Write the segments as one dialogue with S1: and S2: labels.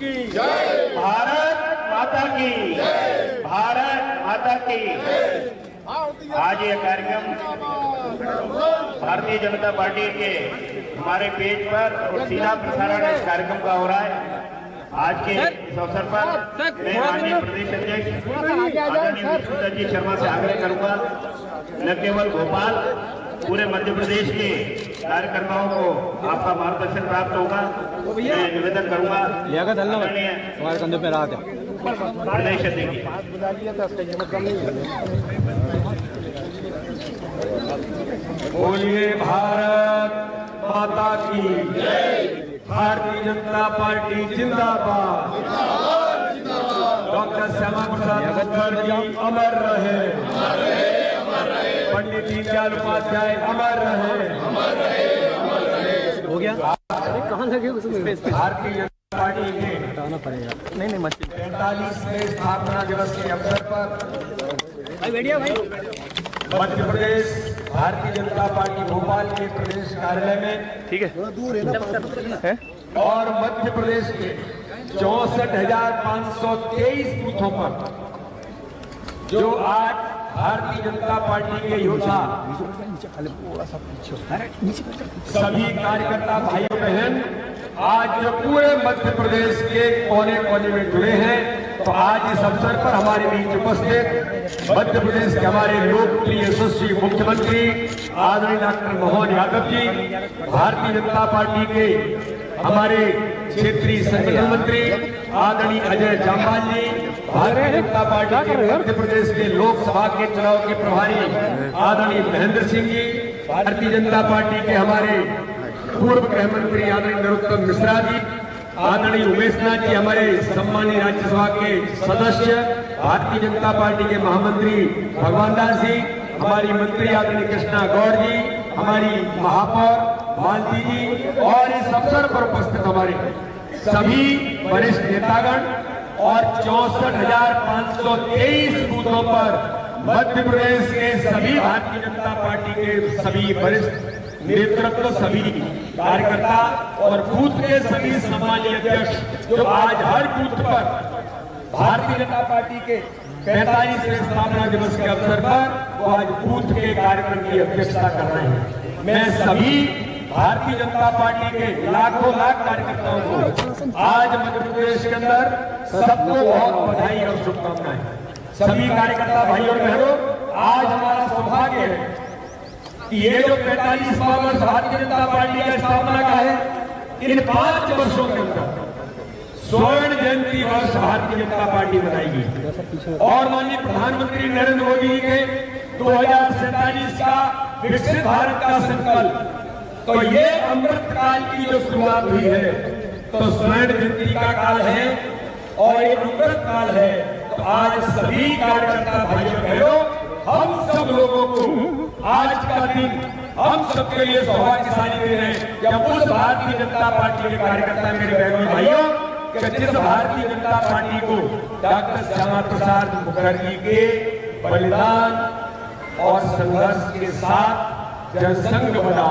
S1: की जय। भारत माता की जय। भारत माता की जय। आज ये कार्यक्रम भारतीय जनता पार्टी के हमारे पेज पर और सीधा प्रसारण इस कार्यक्रम का हो रहा है। आज के इस अवसर पर मैं माननीय प्रदेश अध्यक्ष आदरणीय विष्णुदत्त जी शर्मा से आग्रह करूंगा, न केवल भोपाल, पूरे मध्य प्रदेश के कार्यकर्ताओं को आपका मार्गदर्शन प्राप्त होगा। मैं निवेदन करूंगा
S2: हमारे कंधे पे रात है
S1: प्रदेश अध्यक्ष,
S3: बोलिए भारत माता की जय। भारतीय जनता पार्टी जिंदाबाद। डॉक्टर श्यामा प्रसाद मुखर्जी अमर रहे। पंडित दीनदयाल उपाध्याय अमर रहे।
S2: हो गया कहाँ लगे उसमें?
S3: भारतीय जनता पार्टी के
S2: हटाना पड़ेगा। नहीं
S3: 45वें स्थापना दिवस के अवसर पर
S2: भाई बैठिए भाई।
S3: मध्य प्रदेश भारतीय जनता पार्टी भोपाल के प्रदेश कार्यालय में,
S2: ठीक है, दूर है
S3: और मध्य प्रदेश के 64,523 बूथों पर जो आज भारतीय जनता पार्टी के योद्धा सभी कार्यकर्ता भाइयों बहन आज जो पूरे मध्य प्रदेश के कोने कोने में जुड़े हैं, तो आज इस अवसर पर हमारे बीच उपस्थित मध्य प्रदेश के हमारे लोकप्रिय यशस्वी मुख्यमंत्री आदरणीय डॉक्टर मोहन यादव जी, भारतीय जनता पार्टी के हमारे क्षेत्रीय संगठन मंत्री आदरणीय अजय जामवाल जी, भारतीय जनता पार्टी के मध्य प्रदेश के लोकसभा के चुनाव के प्रभारी आदरणीय महेंद्र सिंह जी, भारतीय जनता पार्टी के हमारे पूर्व गृह मंत्री आदरणीय नरोत्तम मिश्रा जी, आदरणीय उमेश नाथ जी, हमारे सम्मानीय राज्यसभा के सदस्य भारतीय जनता पार्टी के महामंत्री भगवान दास जी, हमारी मंत्री आदरणीय कृष्णा गौड़ जी, हमारी महापौर मालती जी, और इस अवसर पर उपस्थित हमारे सभी वरिष्ठ नेतागण और 64,523 बूथों पर मध्य प्रदेश के सभी भारतीय जनता पार्टी के सभी वरिष्ठ नेतृत्व, सभी कार्यकर्ता और बूथ के सभी सम्मानीय अध्यक्ष जो आज हर बूथ पर भारतीय जनता पार्टी के 45वें स्थापना दिवस के अवसर पर वो आज बूथ के कार्यक्रम की अध्यक्षता कर रहे हैं। मैं सभी भारतीय जनता पार्टी के लाखों लाख कार्यकर्ताओं को आज मध्य प्रदेश के अंदर सबको बहुत बधाई और शुभकामनाएं। सभी कार्यकर्ता भाइयों और बहनों, आज हमारा सौभाग्य है कि ये जो 45वां वर्ष भारतीय जनता पार्टी का स्थापना का है, इन 5 वर्षों के अंदर स्वर्ण जयंती वर्ष भारतीय जनता पार्टी मनाएगी और माननीय प्रधानमंत्री नरेंद्र मोदी जी के 2047 का विकसित भारत का संकल्प, तो ये अमृत काल की जो शुरुआत हुई है, तो स्वर्ण जयंती का काल है और ये अमृत काल है। तो आज सभी कार्यकर्ता भाइयों बहनों, हम सब लोगों को आज का दिन हम सबके लिए सौभाग्यशाली दिन है कि हम उस भारतीय जनता पार्टी के कार्यकर्ता मेरे बहनों भाइयों, जिस भारतीय जनता पार्टी को डॉक्टर श्यामा प्रसाद मुखर्जी के बलिदान और संघर्ष के साथ जनसंघ बना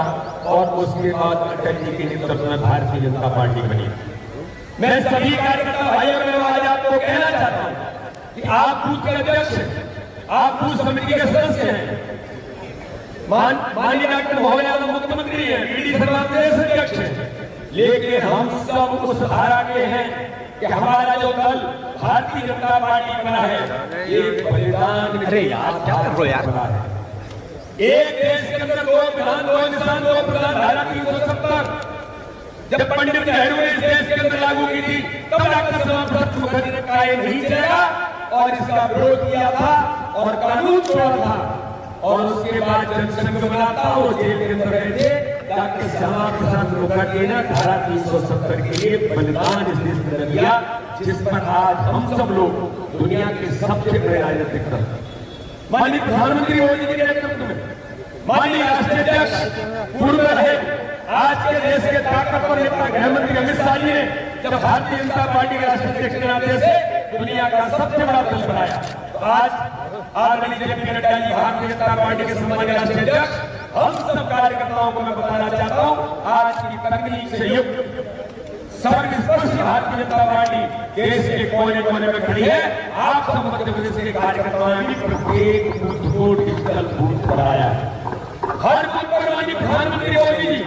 S3: और उसके बाद अटल जी के नेतृत्व में भारतीय जनता पार्टी बनी। मैं सभी कार्यकर्ता भाइयों बहनों आज आपको कहना चाहता हूं कि आप बूथ के अध्यक्ष हैं, आप बूथ समिति के सदस्य हैं, माननीय डॉक्टर मोहन यादव मुख्यमंत्री हैं, वीडी शर्मा प्रदेश अध्यक्ष हैं, लेकिन हम सब उस धारा के हैं कि हमारा जो दल भारतीय जनता पार्टी बना है, एक बलिदान।
S2: अरे यार क्या कर रहे हो यार?
S3: एक देश के अंदर 2 विधान 2 निशान 2 प्रधान धारा 370 जब पंडित नेहरू ने इस देश के अंदर लागू की थी, तब डॉक्टर श्यामा प्रसाद मुखर्जी ने कहा ये नहीं चलेगा और इसका विरोध किया था और कानून तोड़ा था और उसके बाद जनसंघ बना था और जेल के अंदर रहे थे। डॉक्टर श्यामा प्रसाद मुखर्जी ने धारा 370 के लिए बलिदान इस देश में दिया, जिस पर आज हम सब लोग दुनिया के सबसे बड़े राजनीतिक दल माननीय प्रधानमंत्री मोदी जी के नेतृत्व में, माननीय राष्ट्रीय अध्यक्ष पूर्व रहे, आज के देश के ताकतवर नेता गृह मंत्री अमित शाह जी ने जब भारतीय जनता पार्टी के राष्ट्रीय अध्यक्ष के नाते से दुनिया का सबसे बड़ा दल बनाया, तो आज आदरणीय जेपी नड्डा जी भारतीय जनता पार्टी के सम्मानीय राष्ट्रीय अध्यक्ष, हम सब कार्यकर्ताओं को मैं बताना चाहता हूं, आज की तकनीक से युक्त सर्वस्पर्शी भारतीय जनता पार्टी देश के कोने कोने में खड़ी है। आप सब मध्य प्रदेश के कार्यकर्ताओं ने भी प्रत्येक बूथ को डिजिटल बूथ बनाया है। हर बूथ पर माननीय प्रधानमंत्री मोदी जी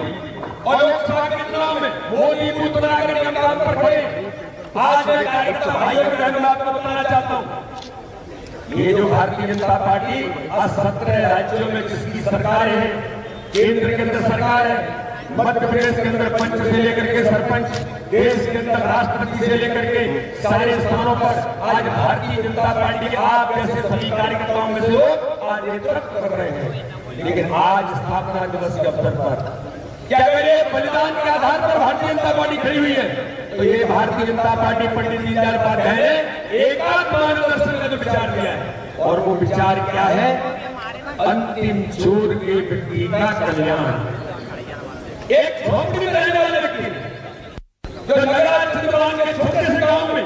S3: और लोकसभा के चुनाव में मोदी बूथ बनाकर के काम पर खड़े। आज मैं कार्यकर्ता भाइयों को धन्यवाद बताना चाहता हूँ। ये जो भारतीय जनता पार्टी आज 17 राज्यों में जिसकी सरकार है, केंद्र के अंदर सरकार है, मध्य प्रदेश के अंदर पंच से लेकर के सरपंच, देश के अंदर राष्ट्रपति से लेकर के सारे स्थानों पर आज भारतीय जनता पार्टी के आप जैसे सभी कार्यकर्ताओं में से लोग आज नेतृत्व कर रहे हैं। लेकिन आज स्थापना दिवस के अवसर पर क्या मेरे बलिदान के आधार पर भारतीय जनता पार्टी खड़ी हुई है? तो ये भारतीय जनता पार्टी पंडित दीनदयाल उपाध्याय ने एकात्म मार्गदर्शन का जो विचार दिया है, और वो विचार क्या है? अंतिम छोर के व्यक्ति का कल्याण। एक झोंपड़ी में रहने वाले व्यक्ति जो नगराज छिंदवाड़ा के छोटे से गांव में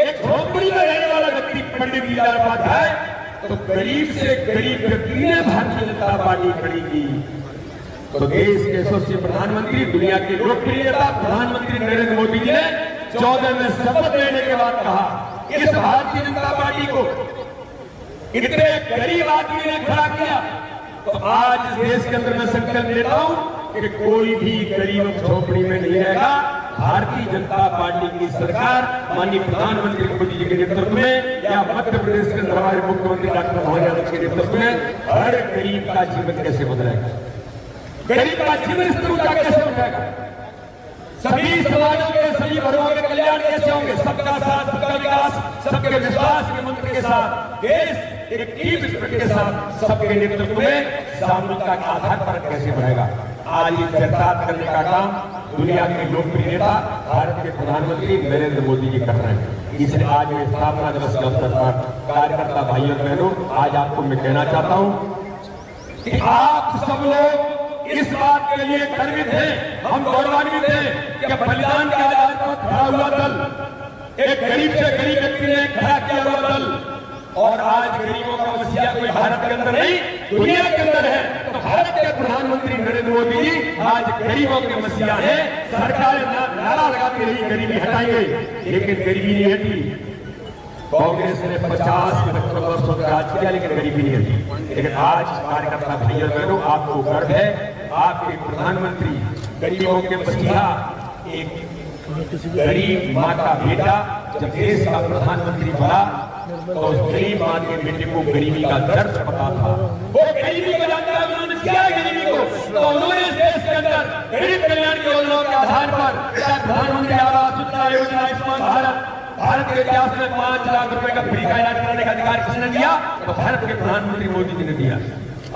S3: एक झोंपड़ी में रहने वाला व्यक्ति पंडित दीनदयाल उपाध्याय, तो गरीब से गरीब व्यक्ति ने भारतीय जनता पार्टी खड़ी की। तो देश के यशस्वी प्रधानमंत्री, दुनिया के लोकप्रिय नेता प्रधानमंत्री नरेंद्र मोदी जी ने 14 में शपथ लेने के बाद कहा, इस भारतीय जनता पार्टी को इतने गरीब आदमी ने खड़ा किया, तो आज देश के अंदर मैं संकल्प लेता हूं कि कोई भी गरीब झोपड़ी में नहीं रहेगा। भारतीय जनता पार्टी की सरकार माननीय प्रधानमंत्री मोदी जी के नेतृत्व में या मध्य प्रदेश के अंदर हमारे मुख्यमंत्री डॉक्टर मोहन यादव के नेतृत्व में हर गरीब का जीवन कैसे बदलेगा, गरीब का जीवन स्तर ऊंचा कैसे उठाएगा, सभी समाजों के सभी वर्गों के कल्याण कैसे होंगे, सबका साथ सबका विकास, सबके विश्वास के मंत्र के साथ देश एक टीम स्पिरिट के साथ सबके नेतृत्व में सामूहिकता के आधार पर कैसे बढ़ेगा। आज ये चर्चा करने का काम दुनिया के लोकप्रिय नेता भारत के प्रधानमंत्री नरेंद्र मोदी जी कर रहे हैं। इसलिए आज मैं स्थापना दिवस के अवसर पर कार्यकर्ता भाइयों बहनों, आज आपको मैं कहना चाहता हूं कि आप सब लोग इस बात के लिए गर्वित हैं, हम गौरवान्वित हैं कि बलिदान के आधार पर खड़ा हुआ दल, एक गरीब से गरीब व्यक्ति ने खड़ा किया हुआ दल, और आज गरीबों का मसीहा कोई भारत के अंदर नहीं दुनिया के अंदर है, तो भारत के प्रधानमंत्री नरेंद्र मोदी जी आज गरीबों के मसीहा है। सरकार नारा लगाती रही गरीबी हटाएंगे, लेकिन गरीबी नहीं हटी। कांग्रेस ने 50-75 वर्षों का राज किया, लेकिन गरीबी नहीं हटी। लेकिन आज कार्यकर्ता भाइयों बहनों, आपको गर्व है, आपके प्रधानमंत्री गरीबों के मसीहा, एक गरीब माँ का बेटा जब देश का प्रधानमंत्री बना, तो उस गरीब माँ के बेटे को गरीबी का दर्द पता था। वो गरीबी को जानता है, उन्होंने किया गरीबी को, तो उन्होंने इस देश के अंदर गरीब कल्याण की योजनाओं के आधार पर प्रधानमंत्री आवास योजना, आयुष्मान भारत के इतिहास में 5 लाख रुपए का फ्री का इलाज कराने का अधिकार किसने दिया? तो भारत के प्रधानमंत्री मोदी जी ने दिया।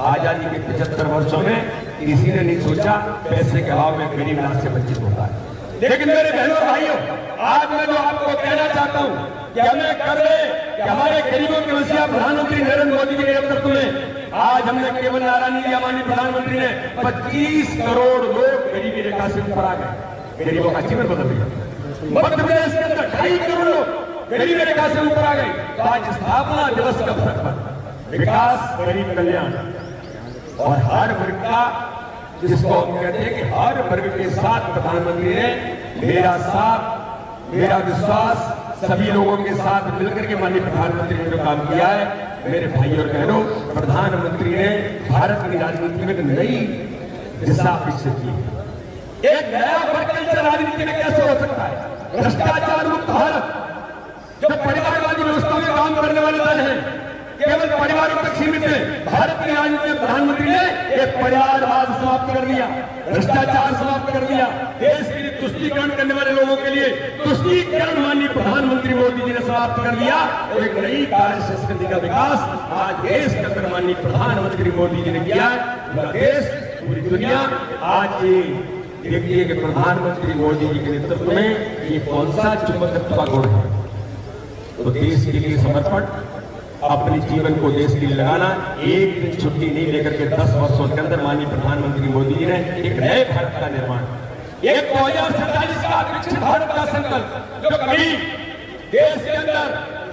S3: आजादी के 75 वर्षों में किसी ने नहीं सोचा पैसे के अभाव में गरीब इलाज से वंचित होता है। लेकिन मेरे बहनों भाइयों, आज मैं जो आपको कहना चाहता हूं कि हमें कर रहे कि हमारे गरीबों के मसीहा प्रधानमंत्री नरेंद्र मोदी जी के नेतृत्व में आज हमने केवल नारा नहीं दिया, माननीय प्रधानमंत्री ने 25 करोड़ लोग गरीबी रेखा से ऊपर आ गए, गरीबों का जीवन बदल गया। मध्य प्रदेश के अंदर 2.5 करोड़ लोग गरीबी रेखा से ऊपर आ गए। तो आज स्थापना दिवस के अवसर पर विकास, गरीब कल्याण और हर वर्ग का, जिसको हम कहते हैं कि हर वर्ग के साथ प्रधानमंत्री ने मेरा साथ मेरा विश्वास, सभी लोगों के साथ मिलकर के माननीय प्रधानमंत्री ने जो काम किया है, मेरे भाइयों और बहनों, प्रधानमंत्री ने भारत की राजनीति में एक नई दिशा विकसित की। एक नया वर्ग कल्चर राजनीति में कैसे हो सकता है? भ्रष्टाचार मुक्त भारत, जो परिवारवादी व्यवस्था में काम करने वाले दल हैं, केवल परिवारों तक सीमित है। भारत की राजनीति में प्रधानमंत्री ने एक परिवारवाद समाप्त कर दिया, भ्रष्टाचार समाप्त कर दिया, देश के लिए तुष्टीकरण करने वाले लोगों के लिए तुष्टीकरण माननीय प्रधानमंत्री मोदी जी ने समाप्त कर दिया, और एक नई कार्य संस्कृति का विकास आज देश के अंदर माननीय प्रधानमंत्री मोदी जी ने किया है। पूरा देश, पूरी दुनिया आज ये देखिए कि प्रधानमंत्री मोदी जी के नेतृत्व में ये कौन सा चुंबकत्व का गुण है। तो देश के लिए समर्पण, अपने जीवन को देश के लिए लगाना, एक दिन छुट्टी नहीं लेकर के 10 वर्षों के अंदर माननीय प्रधानमंत्री मोदी जी ने एक नए भारत का निर्माण, एक 2047 का विकसित भारत का संकल्प, जो कभी देश के अंदर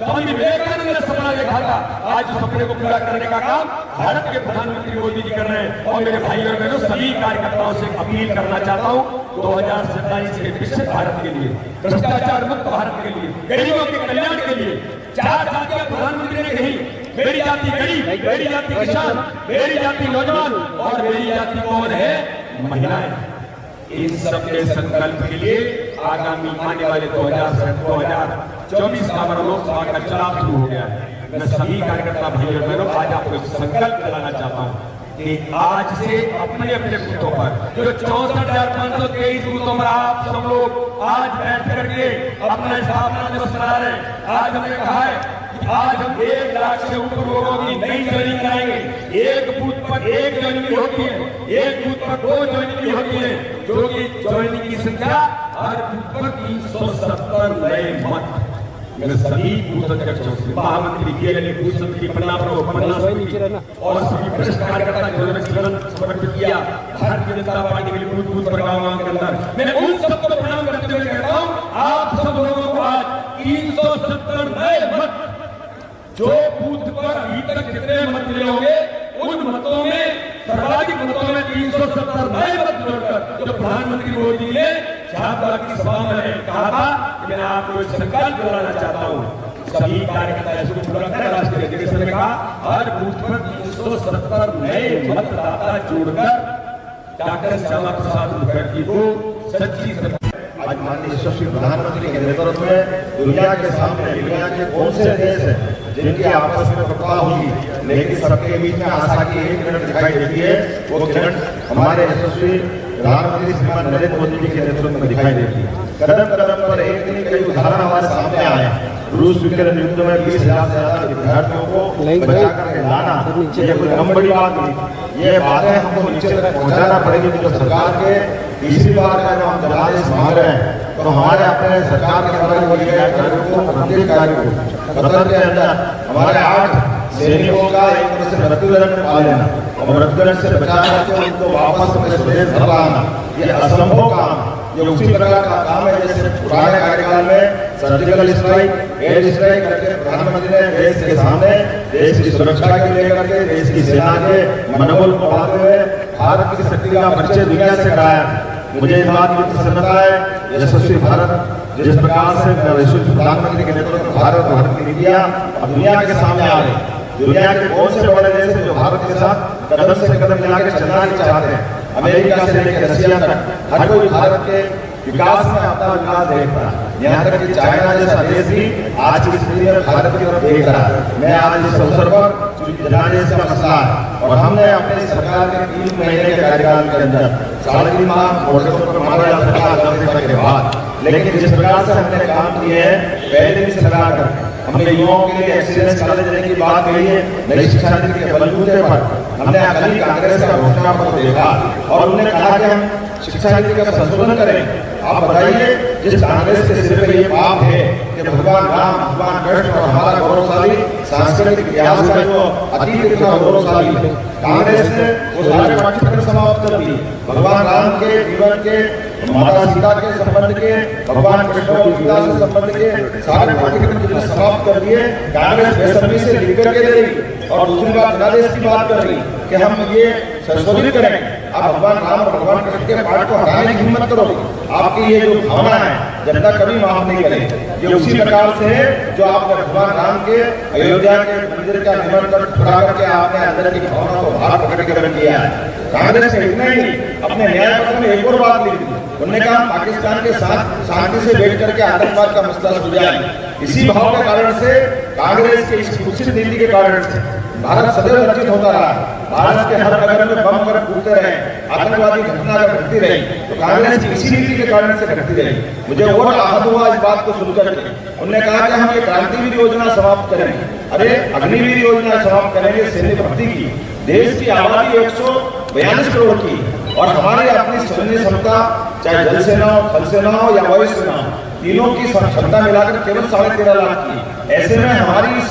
S3: स्वामी विवेकानंद ने सपना देखा था, आज उस सपने को पूरा करने का काम भारत के प्रधानमंत्री मोदी जी कर रहे हैं। और मेरे भाई और बहनों, सभी कार्यकर्ताओं से अपील करना चाहता हूँ, 2047 के विकसित भारत के लिए, भ्रष्टाचार मुक्त भारत के लिए, गरीबों के कल्याण के लिए 4 जातियां प्रधानमंत्री ने कही, मेरी जाति गरीब, मेरी जाति किसान, मेरी जाति नौजवान और मेरी जाति कौन है? महिलाएं। इन सब के संकल्प के लिए आगामी आने वाले 2024 का लोकसभा का चुनाव शुरू हो गया है। मैं सभी कार्यकर्ता भाइयों और बहनों, आज आपको संकल्प दिलाना चाहता हूं कि आज से अपने अपने बूथों पर, जो 64,523 बूथों पर आप सब लोग आज बैठ करके अपना स्थापना दिवस मना रहे हैं। आज हमने कहा है आज हम 1 लाख से ऊपर लोगों की नई ज्वाइनिंग कराएंगे। एक बूथ पर 1 ज्वाइनिंग होती है, एक बूथ पर 2 ज्वाइनिंग होती है, जो कि ज्वाइनिंग की संख्या हर बूथ पर 370 नए मत। मैं सभी बूथ अध्यक्षों से, महामंत्री के बूथ समिति पन्ना और सभी वरिष्ठ कार्यकर्ता जिन्होंने जीवन समर्पित किया भारतीय जनता पार्टी के लिए बूथ पर गाँव के अंदर, मैं उन सबको प्रणाम करते हुए कहता हूँ, आप सब लोगों को आज 370 नए मत, जो बूथ पर अभी तक जितने मत मिले होंगे उन मतों में सर्वाधिक मतों में 370 नए मत जोड़कर, जो प्रधानमंत्री मोदी ने झाबुआ की सभा में कहा था कि मैं आपको एक संकल्प दिलाना चाहता हूं, सभी कार्यकर्ता इसको पूरा करें। राष्ट्रीय अधिवेशन में कहा हर बूथ पर 370 नए मतदाता जोड़कर डॉक्टर श्यामा प्रसाद मुखर्जी को सच्ची
S4: आज माननीय यशस्वी प्रधानमंत्री के नेतृत्व में दुनिया के सामने दुनिया के कौन से देश हैं जिनकी आपस में प्रतिभा होगी, लेकिन सबके बीच में आशा की एक किरण दिखाई देती है। वो किरण हमारे यशस्वी प्रधानमंत्री श्रीमान नरेंद्र मोदी जी के नेतृत्व में दिखाई देती है। कदम कदम पर एक दिन कई उदाहरण हमारे सामने आए। रूस यूक्रेन युद्ध में 20,000 से ज्यादा विद्यार्थियों को बचा करके लाना, ये कोई कम बड़ी बात नहीं। ये बातें हमको नीचे तक पहुंचाना पड़ेगी। जो सरकार के तीसरी बार का जो हम जनादेश मांग रहे हैं, तो हमारे अपने सरकार के द्वारा बोले गए कार्यों को, प्रत्येक कार्य को कतर के अंदर हमारे 8 सैनिकों का एक तरह से मृत्युदंड पा लेना और मृत्युदंड से बचा करके उनको वापस अपने स्वदेश घर लाना, ये असंभव काम। ये उसी प्रकार का काम है जैसे पुराने कार्यकाल में सर्जिकल स्ट्राइक, एयर स्ट्राइक करके प्रधानमंत्री ने देश के सामने देश की सुरक्षा के लेकर के देश की सेना के मनोबल को बढ़ाते हुए भारत की शक्ति का परिचय दुनिया से कराया। मुझे इस बात की प्रसन्नता है, यशस्वी भारत जिस प्रकार से यशस्वी प्रधानमंत्री के नेतृत्व में भारत की नीतियां अब दुनिया के सामने आ रही। दुनिया के कौन से बड़े देश हैं जो भारत के साथ कदम से कदम मिलाकर चलना नहीं चाहते हैं? अमेरिका से लेकर रशिया तक हर कोई भारत के विकास में अपना विकास देख रहा है। यहाँ तक कि चाइना जैसा देश भी आज की स्थिति में भारत की तरफ देख रहा है। मैं आज इस अवसर पर जनादेश का मसला है और हमने अपनी सरकार के 3 महीने के कार्यकाल के अंदर 3.5 माह वोटों पर मारा जा सका के बाद, लेकिन जिस प्रकार से हमने काम किए हैं पहले भी लगा कर हमने युवाओं के लिए एक्सीलेंस कॉलेज देने की बात कही है। नई शिक्षा नीति के बलबूते पर हमने अकाली कांग्रेस का घोषणा पत्र देखा और उन्होंने कहा कि हम शिक्षा नीति का संशोधन करें। आप बताइए, जिस कांग्रेस के सिर पे ये पाप है कि भगवान राम, भगवान कृष्ण और हमारा गौरवशाली सांस्कृतिक इतिहास का जो अतीत इतना गौरवशाली है, कांग्रेस ने वो सारे पाठ्यक्रम समाप्त कर दिए। भगवान राम के जीवन के, माता सीता के संबंध के, भगवान कृष्ण और गीता से संबंध के सारे पाठ्यक्रम जिन्हें समाप्त कर दिए। कांग्रेस बेसब्री से लिख करके दे रही और दूसरी बात जनादेश की बात कर रही कि हम ये संशोधित करेंगे। आप भगवान राम और भगवान कृष्ण के पाठ को हटाने की हिम्मत करोगे? आपकी ये जो भावना है जनता कभी माफ नहीं करेगी। ये उसी प्रकार से है जो आपने भगवान राम के अयोध्या के मंदिर का निर्माण कर ठुकरा करके आपने अंदर की भावना को बाहर प्रकट कर किया है। कांग्रेस ने इतना ही नहीं, अपने न्याय पत्र में एक और बात लिख दी। उन्होंने कहा पाकिस्तान के साथ शांति से बैठ करके आतंकवाद का मसला सुलझाएंगे। इसी भाव के कारण से कांग्रेस के इस कुत्सित नीति के कारण से भारत सदैव लज्जित होता रहा। भारत के हर नगर में बम कर कूदते रहे, आतंकवादी घटना घटती रही, तो कांग्रेस की इसी नीति के कारण से घटती रही। मुझे और आहत हुआ इस बात को सुनकर के। उन्होंने कहा कि हम ये क्रांतिवीर योजना समाप्त करेंगे। अरे अग्निवीर योजना समाप्त करेंगे सैन्य भर्ती की। देश की आबादी 142 करोड़ की और हमारी अपनी सैन्य क्षमता, चाहे जल सेना हो, थल सेना हो या वायु सेना हो, तीनों की क्षमता मिलाकर केवल 13.5 लाख की। ऐसे में हमारी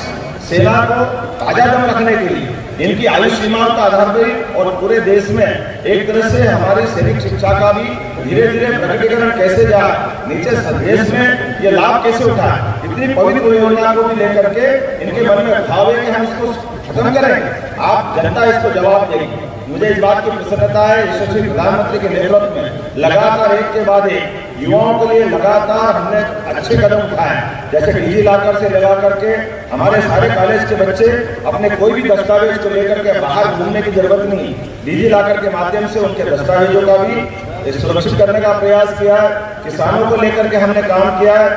S4: सेना को ताजा दम रखने के लिए इनकी आयु सीमा का आधार पर और पूरे देश में एक तरह से हमारी सैनिक शिक्षा का भी धीरे धीरे प्रकटीकरण कैसे जाए, नीचे देश में ये लाभ कैसे उठाए, इतनी पवित्र योजना को भी लेकर के इनके मन में भाव है कि हम इसको खत्म करें। आप जनता इसको जवाब देगी। मुझे इस बात की प्रसन्नता है, यशस्वी प्रधानमंत्री के नेतृत्व में लगातार एक के बाद एक युवाओं के लिए लगातार हमने अच्छे कदम उठाए, जैसे डिजी लॉकर से लगा करके हमारे सारे कॉलेज के बच्चे अपने कोई भी दस्तावेज को लेकर के बाहर घूमने की जरूरत नहीं, डिजी लॉकर के माध्यम से उनके दस्तावेजों का भी सुरक्षित करने का प्रयास किया है। किसानों को लेकर के हमने काम किया है,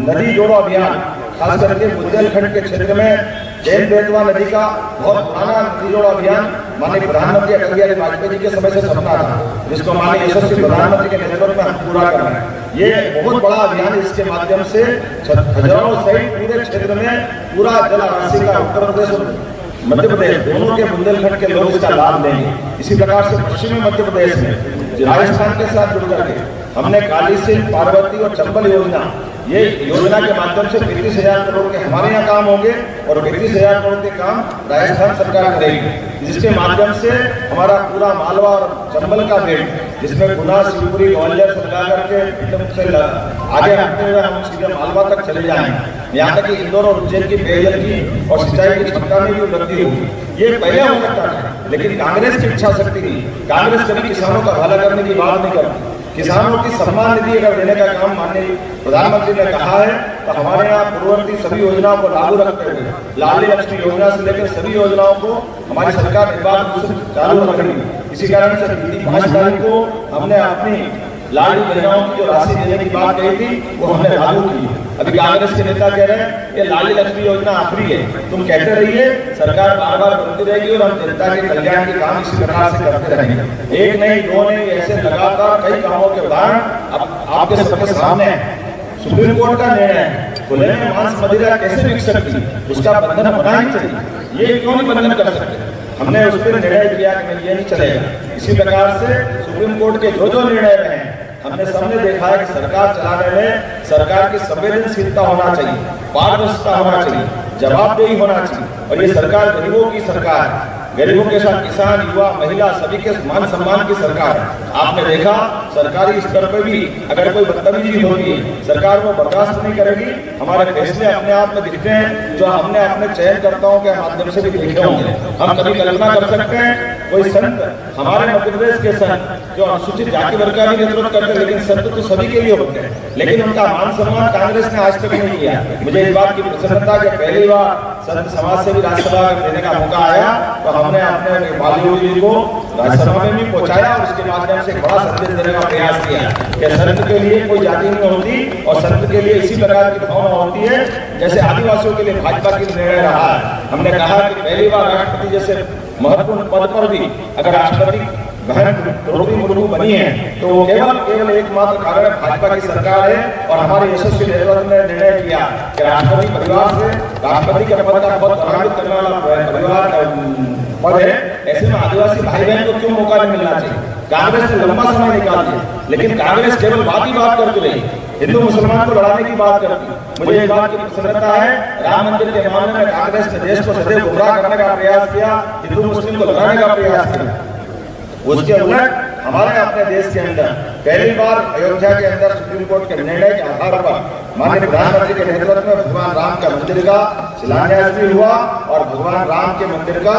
S4: नदी जोड़ो अभियान, खास करके बुंदेलखंड के क्षेत्र में जैन बेतवा नदी का बहुत पुराना नदी जोड़ो अभियान माननीय प्रधानमंत्री अटल बिहारी वाजपेयी जी के समय से सपना था, जिसको माननीय यशस्वी प्रधानमंत्री के नेतृत्व में हम पूरा कर रहे हैं। ये बहुत बड़ा अभियान, इसके माध्यम से खजुराहो सहित पूरे क्षेत्र में पूरा जल राशि का उत्तर प्रदेश और मध्य प्रदेश दोनों के बुंदेलखंड के लोग इसका लाभ लेंगे। इसी प्रकार से पश्चिमी मध्य प्रदेश में राजस्थान के साथ जुड़ करके हमने काली सिंह, पार्वती और चंबल योजना, ये योजना के माध्यम से 35,000 करोड़ के हमारे यहाँ काम होंगे और 35,000 करोड़ के काम राजस्थान सरकार करेगी, जिसके माध्यम से हमारा पूरा मालवा और चंबल का बेल्ट, जिसमें गुना, शिवपुरी, ग्वालियर से लगा करके आगे रखते हुए हम सीधे मालवा तक चले जाएंगे। यहाँ तक कि इंदौर और उज्जैन की पेयजल की और सिंचाई की क्षमता में भी वृद्धि होगी। ये पहले हो सकता था, लेकिन कांग्रेस की इच्छा शक्ति नहीं। कांग्रेस कभी किसानों का भला करने की बात नहीं करती। किसानों की सम्मान निधि अगर देने का काम माननीय प्रधानमंत्री ने कहा है, तो हमारे यहाँ पूर्ववर्ती सभी योजनाओं को लागू रखते हुए लाडली लक्ष्मी योजना से लेकर सभी योजनाओं को हमारी सरकार निर्बाध रूप से चालू रखेगी। इसी कारण से 5 तारीख को हमने अपनी लाडली बहनों की जो राशि देने की बात कही थी वो हमने लागू की। अभी कांग्रेस के नेता कह रहे हैं ये लाडली लक्ष्मी योजना आखिरी है, तुम कहते रहिए, सरकार बार बार बनती रहेगी और हम जनता के कल्याण के काम इसी प्रकार से करते रहेंगे। एक नहीं, दो नहीं, ऐसे लगातार कई कामों के उदाहरण आपके सबके सामने है। सुप्रीम कोर्ट का निर्णय है, खुले में मांस मदिरा कैसे बिक सकती, उसका बंधन होना ही चाहिए। ये क्यों नहीं बंधन कर सकते? हमने उस पर निर्णय किया कि ये नहीं चलेगा। इसी प्रकार से सुप्रीम कोर्ट के जो निर्णय रहे हमने सबने देखा है कि सरकार चलाने में सरकार की संवेदनशीलता होना चाहिए, पारदर्शिता होना चाहिए, जवाबदेही होना चाहिए। और ये सरकार गरीबों की सरकार है, गरीबों के साथ किसान, युवा, महिला सभी के मान सम्मान की सरकार है। आपने देखा सरकारी स्तर पर भी अगर कोई बदतमीजी होती है, सरकार वो बर्दाश्त नहीं करेगी। हमारे फैसले अपने आप में दिखते हैं, जो हमने अपने चयनकर्ताओं के माध्यम से भी देखे होंगे। हम कभी कल्पना कर सकते हैं कोई संत, हमारे मध्य प्रदेश के संत जो अनुसूचित जाति वर्ग का भी नेतृत्व करते हैं, लेकिन संत तो सभी के लिए होते हैं, लेकिन उनका मान सम्मान कांग्रेस ने आज तक नहीं किया। मुझे इस बात की प्रसन्नता कि पहली बार संत समाज से भी राज्यसभा देने का मौका आया, तो हमने अपने बालियों जी को राज्यसभा में भी पहुंचाया और उसके माध्यम से बड़ा संदेश देने का प्रयास किया कि संत के लिए कोई जाति नहीं होती और संत के लिए इसी प्रकार की भावना होती है जैसे आदिवासियों के लिए भाजपा की निर्णय रहा है। हमने कहा कि पहली बार राष्ट्रपति जैसे महत्वपूर्ण पद पर भी अगर राष्ट्रपति बहन द्रौपदी मुर्मू बनी है तो वो केवल एकमात्र कारण भाजपा की सरकार है और हमारे यशस्वी नेतृत्व ने निर्णय किया कि राष्ट्रपति परिवार से राष्ट्रपति के पद का पद प्रभावित करने वाला परिवार पद है, ऐसे में आदिवासी भाई बहन को क्यों मौका नहीं मिलना चाहिए? कांग्रेस ने लंबा समय निकाल दिया, लेकिन कांग्रेस केवल बात ही बात करती रही, हिंदू मुसलमान को लड़ाने की बात करती। मुझे इस बात की प्रसन्नता है, राम मंदिर के मामले में कांग्रेस ने देश को सदैव गुमराह करने का प्रयास किया, हिंदू मुस्लिम को लड़ाने का प्रयास किया। उसके उलट हमारे अपने देश के अंदर पहली बार अयोध्या के अंदर सुप्रीम कोर्ट के निर्णय के आधार पर माननीय प्रधानमंत्री के नेतृत्व में भगवान राम का मंदिर का शिलान्यास भी हुआ और भगवान राम के मंदिर का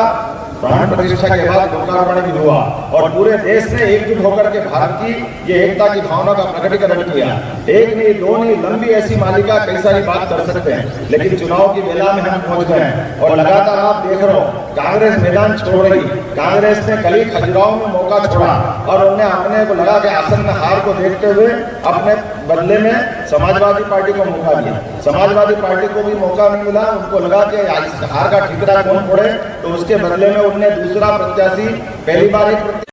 S4: प्राण प्रतिष्ठा के बाद लोकार्पण भी हुआ और पूरे देश ने एकजुट होकर के भारत की ये एकता की भावना का प्रकटीकरण किया। एक नहीं, दो नहीं, लंबी ऐसी मालिका कई सारी बात कर सकते हैं, लेकिन चुनाव की बेला में हम पहुंच गए हैं और लगातार आप देख रहे हो कांग्रेस मैदान छोड़ रही। कांग्रेस ने कल ही खजुराहो में मौका छोड़ा और उन्हें अपने को लगा के आसन्न हार को देखते हुए अपने बदले में समाजवादी पार्टी को मौका दिया। समाजवादी पार्टी को भी मौका नहीं मिला, उनको लगा कि हार का ठिकरा कौन फोड़े, तो उसके बदले में उन्हें दूसरा प्रत्याशी पहली बार एक